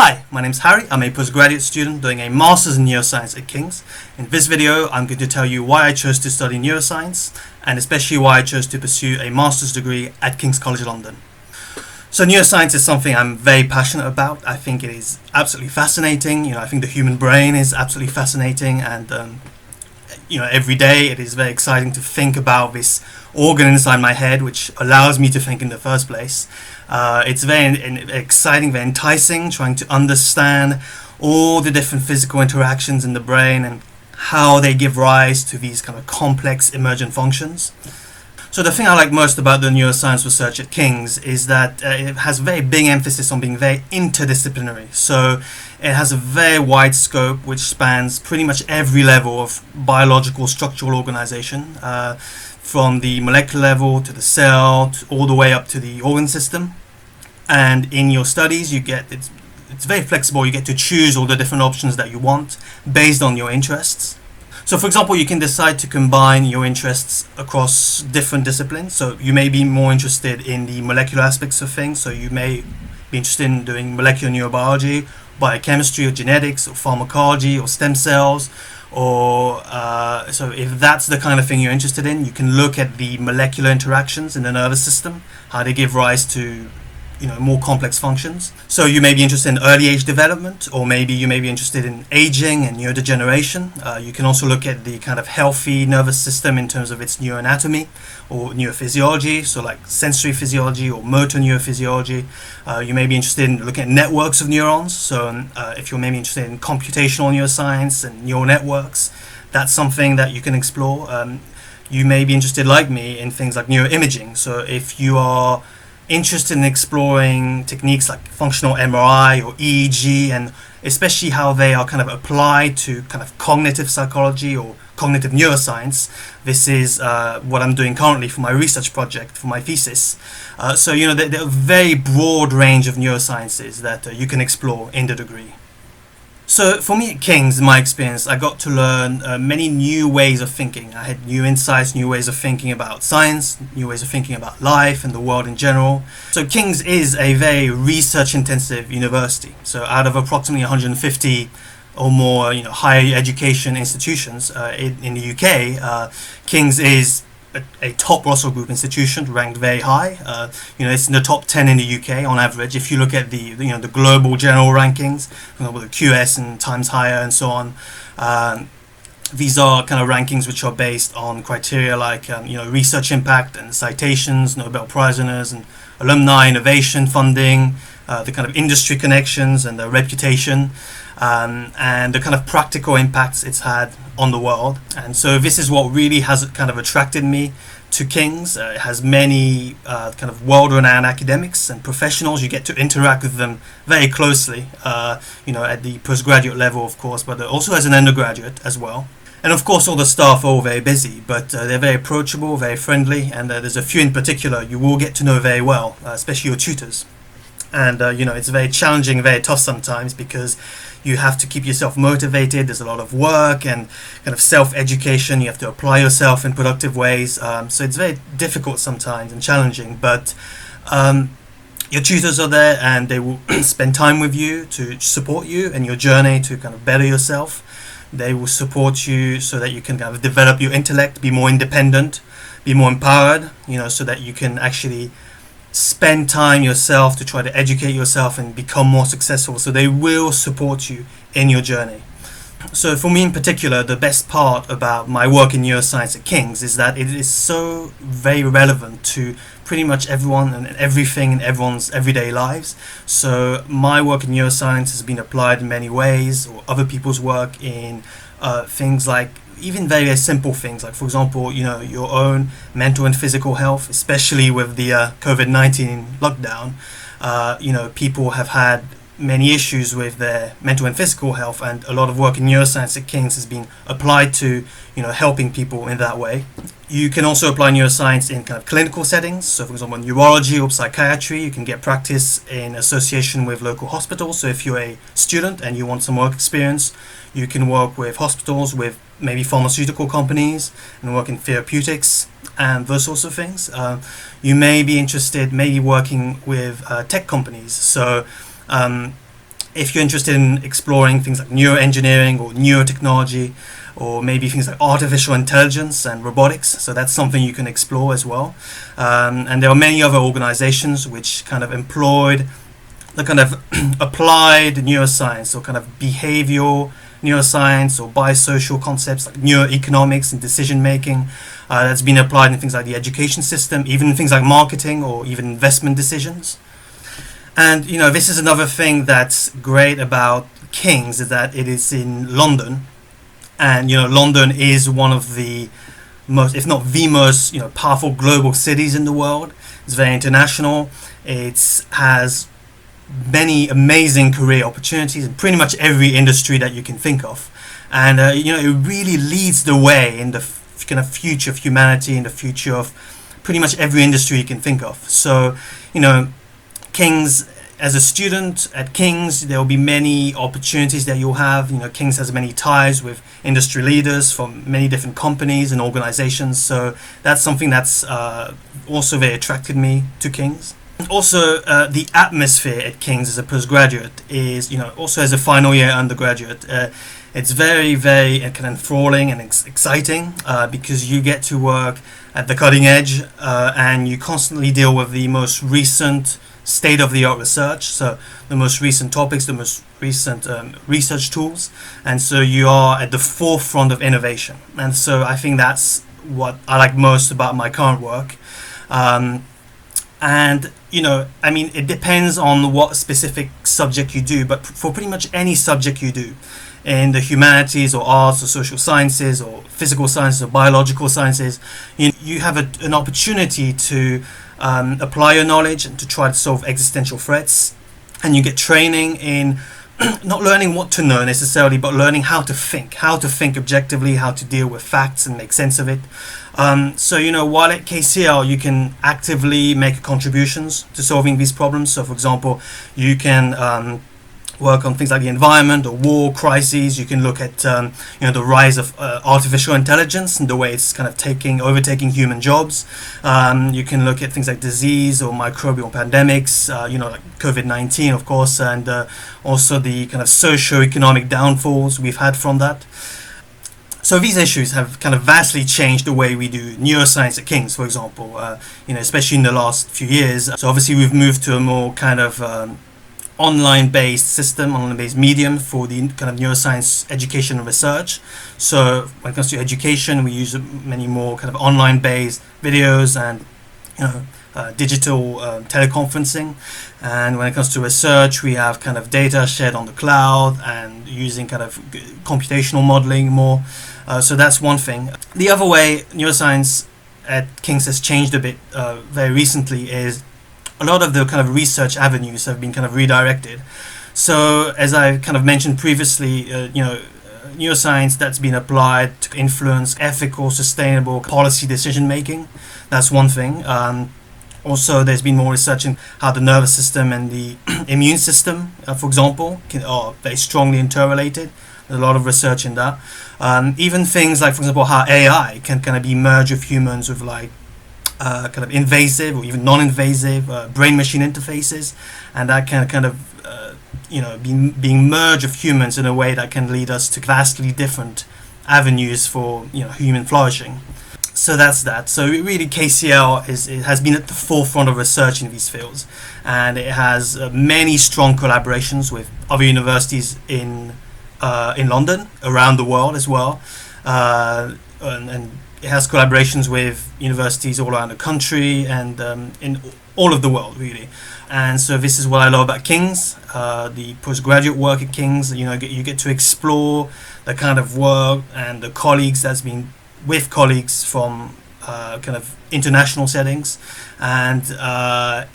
Hi, my name's Harry. I'm a postgraduate student doing a Master's in Neuroscience at King's. In this video, I'm going to tell you why I chose to study neuroscience, and especially why I chose to pursue a Master's degree at King's College London. So neuroscience is something I'm very passionate about. I think it is absolutely fascinating. I think the human brain is absolutely fascinating, and every day it is very exciting to think about this organ inside my head which allows me to think in the first place. It's very exciting, very enticing, trying to understand all the different physical interactions in the brain and how they give rise to these kind of complex emergent functions. So the thing I like most about the neuroscience research at King's is that it has a very big emphasis on being very interdisciplinary. So it has a very wide scope which spans pretty much every level of biological structural organization, from the molecular level to the cell, all the way up to the organ system. And in your studies, it's very flexible. You get to choose all the different options that you want based on your interests. So for example, you can decide to combine your interests across different disciplines. So you may be more interested in the molecular aspects of things. So you may be interested in doing molecular neurobiology, biochemistry, or genetics, or pharmacology, or stem cells. So if that's the kind of thing you're interested in, you can look at the molecular interactions in the nervous system, how they give rise to more complex functions. So you may be interested in early age development, or maybe you may be interested in aging and neurodegeneration. You can also look at the kind of healthy nervous system in terms of its neuroanatomy or neurophysiology, so like sensory physiology or motor neurophysiology. You may be interested in looking at networks of neurons. So if you're maybe interested in computational neuroscience and neural networks, that's something that you can explore. You may be interested, like me, in things like neuroimaging. So if you are interested in exploring techniques like functional MRI or EEG, and especially how they are kind of applied to kind of cognitive psychology or cognitive neuroscience, this is what I'm doing currently for my research project, for my thesis. So there are a very broad range of neurosciences that you can explore in the degree. So for me at King's, in my experience, I got to learn many new ways of thinking. I had new insights, new ways of thinking about science, new ways of thinking about life and the world in general. So King's is a very research-intensive university. So out of approximately 150 or more higher education institutions in the UK, King's is a top Russell Group institution, ranked very high. It's in the top 10 in the UK on average. If you look at the global general rankings, for example, the QS and Times Higher and so on, these are kind of rankings which are based on criteria like research impact and citations, Nobel Prize winners, and alumni innovation funding, the kind of industry connections and the reputation, and the kind of practical impacts it's had on the world. And so this is what really has kind of attracted me to King's. It has many kind of world-renowned academics and professionals. You get to interact with them very closely, at the postgraduate level, of course, but also as an undergraduate as well. And of course, all the staff are all very busy, but they're very approachable, very friendly, and there's a few in particular you will get to know very well, especially your tutors. And it's very challenging, very tough sometimes, because you have to keep yourself motivated. There's a lot of work and kind of self-education. You have to apply yourself in productive ways. So it's very difficult sometimes and challenging, but your tutors are there and they will spend time with you to support you in your journey to kind of better yourself. They will support you so that you can kind of develop your intellect, be more independent, be more empowered, so that you can actually spend time yourself to try to educate yourself and become more successful. So they will support you in your journey. So for me in particular, the best part about my work in neuroscience at King's is that it is so very relevant to pretty much everyone and everything in everyone's everyday lives. So my work in neuroscience has been applied in many ways, or other people's work in things like even very simple things, like for example, your own mental and physical health, especially with the COVID-19 lockdown. People have had many issues with their mental and physical health, and a lot of work in neuroscience at King's has been applied to helping people in that way. You can also apply neuroscience in kind of clinical settings. So for example, neurology or psychiatry, you can get practice in association with local hospitals. So if you're a student and you want some work experience, you can work with hospitals, with maybe pharmaceutical companies, and work in therapeutics and those sorts of things. You may be interested maybe working with tech companies. So if you're interested in exploring things like neuroengineering or neurotechnology, or maybe things like artificial intelligence and robotics, so that's something you can explore as well. And there are many other organizations which kind of employed the kind of applied neuroscience or kind of behavioral neuroscience or biosocial concepts like neuroeconomics and decision making that's been applied in things like the education system, even things like marketing or even investment decisions. And this is another thing that's great about King's, is that it is in London, and London is one of the most, if not the most, powerful global cities in the world. It's very international. It has many amazing career opportunities in pretty much every industry that you can think of, and it really leads the way in the kind of future of humanity, in the future of pretty much every industry you can think of. So King's, as a student at King's, there will be many opportunities that you'll have. King's has many ties with industry leaders from many different companies and organizations, so that's something that's also very attracted me to King's. Also, the atmosphere at King's as a postgraduate is, also as a final year undergraduate, it's very, very kind of enthralling and exciting because you get to work at the cutting edge and you constantly deal with the most recent state-of-the-art research, so the most recent topics, the most recent research tools, and so you are at the forefront of innovation. And so I think that's what I like most about my current work. And it depends on what specific subject you do, but for pretty much any subject you do in the humanities or arts or social sciences or physical sciences or biological sciences, you have an opportunity to apply your knowledge and to try to solve existential threats, and you get training in not learning what to know necessarily, but learning how to think objectively, how to deal with facts and make sense of it. So while at KCL you can actively make contributions to solving these problems. So for example, you can work on things like the environment or war crises. You can look at the rise of artificial intelligence and the way it's kind of overtaking human jobs. You can look at things like disease or microbial pandemics, like COVID-19, of course, and also the kind of socio-economic downfalls we've had from that. So these issues have kind of vastly changed the way we do neuroscience at King's, for example, especially in the last few years. So obviously we've moved to a more kind of online-based system, online-based medium for the kind of neuroscience education and research. So when it comes to education, we use many more kind of online-based videos and digital teleconferencing. And when it comes to research, we have kind of data shared on the cloud and using kind of computational modeling more. So that's one thing. The other way neuroscience at King's has changed a bit very recently is a lot of the kind of research avenues have been kind of redirected. So as I kind of mentioned previously, neuroscience that's been applied to influence ethical, sustainable policy decision making. That's one thing. Also, there's been more research in how the nervous system and the immune system, for example, are very strongly interrelated. There's a lot of research in that. Even things like, for example, how AI can kind of be merged with humans with like kind of invasive or even non-invasive brain-machine interfaces, and that can kind of being merged with humans in a way that can lead us to vastly different avenues for human flourishing. So that's that. So really, KCL has been at the forefront of research in these fields, and it has many strong collaborations with other universities in London, around the world as well, and it has collaborations with universities all around the country and in all of the world, really. And so this is what I love about King's, the postgraduate work at King's. You get to explore the kind of work and the colleagues that's been with colleagues from kind of international settings, and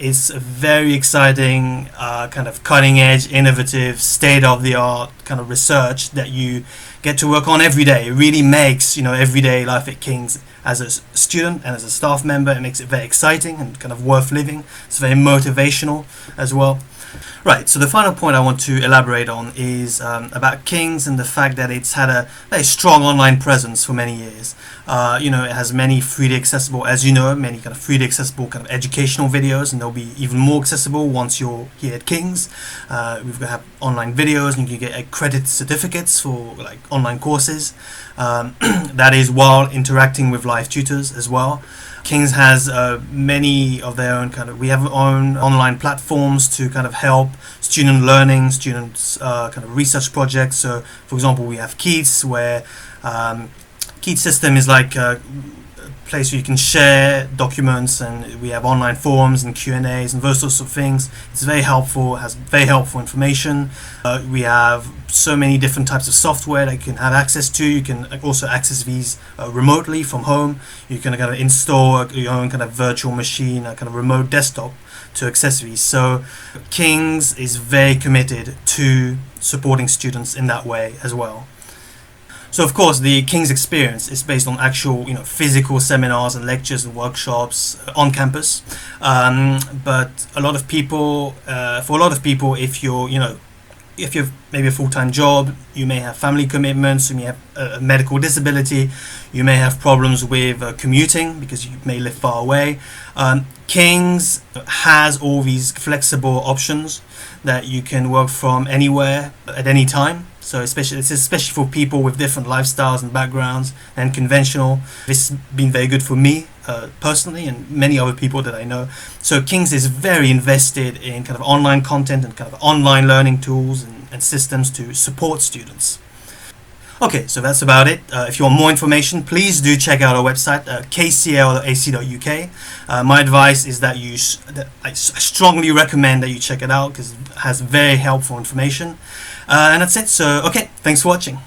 it's a very exciting kind of cutting edge, innovative, state-of-the-art kind of research that you get to work on every day. It really makes everyday life at King's as a student and as a staff member, it makes it very exciting and kind of worth living. It's very motivational as well. Right, so the final point I want to elaborate on is about King's and the fact that it's had a very strong online presence for many years. It has many freely accessible, as you know, many kind of freely accessible kind of educational videos, and they'll be even more accessible once you're here at King's. We've got online videos, and you can get accredited certificates for like online courses. That is while interacting with live tutors as well. King's has many of their own we have our own online platforms to kind of help student learning, students kind of research projects. So, for example, we have Keats, where Keats system is like a place where you can share documents, and we have online forums and Q&As and those sorts of things. It's very helpful, has very helpful information. We have so many different types of software that you can have access to. You can also access these remotely from home. You can kind of install your own kind of virtual machine, a kind of remote desktop to access these. So King's is very committed to supporting students in that way as well. So of course the King's experience is based on actual physical seminars and lectures and workshops on campus, but for a lot of people, if you've maybe a full-time job, you may have family commitments, you may have a medical disability, you may have problems with commuting because you may live far away. King's has all these flexible options that you can work from anywhere at any time. So it's especially for people with different lifestyles and backgrounds and conventional. This has been very good for me personally, and many other people that I know. So King's is very invested in kind of online content and kind of online learning tools and systems to support students. Okay, so that's about it. If you want more information, please do check out our website, kcl.ac.uk. My advice is that I strongly recommend that you check it out because it has very helpful information. And that's it. So, okay, thanks for watching.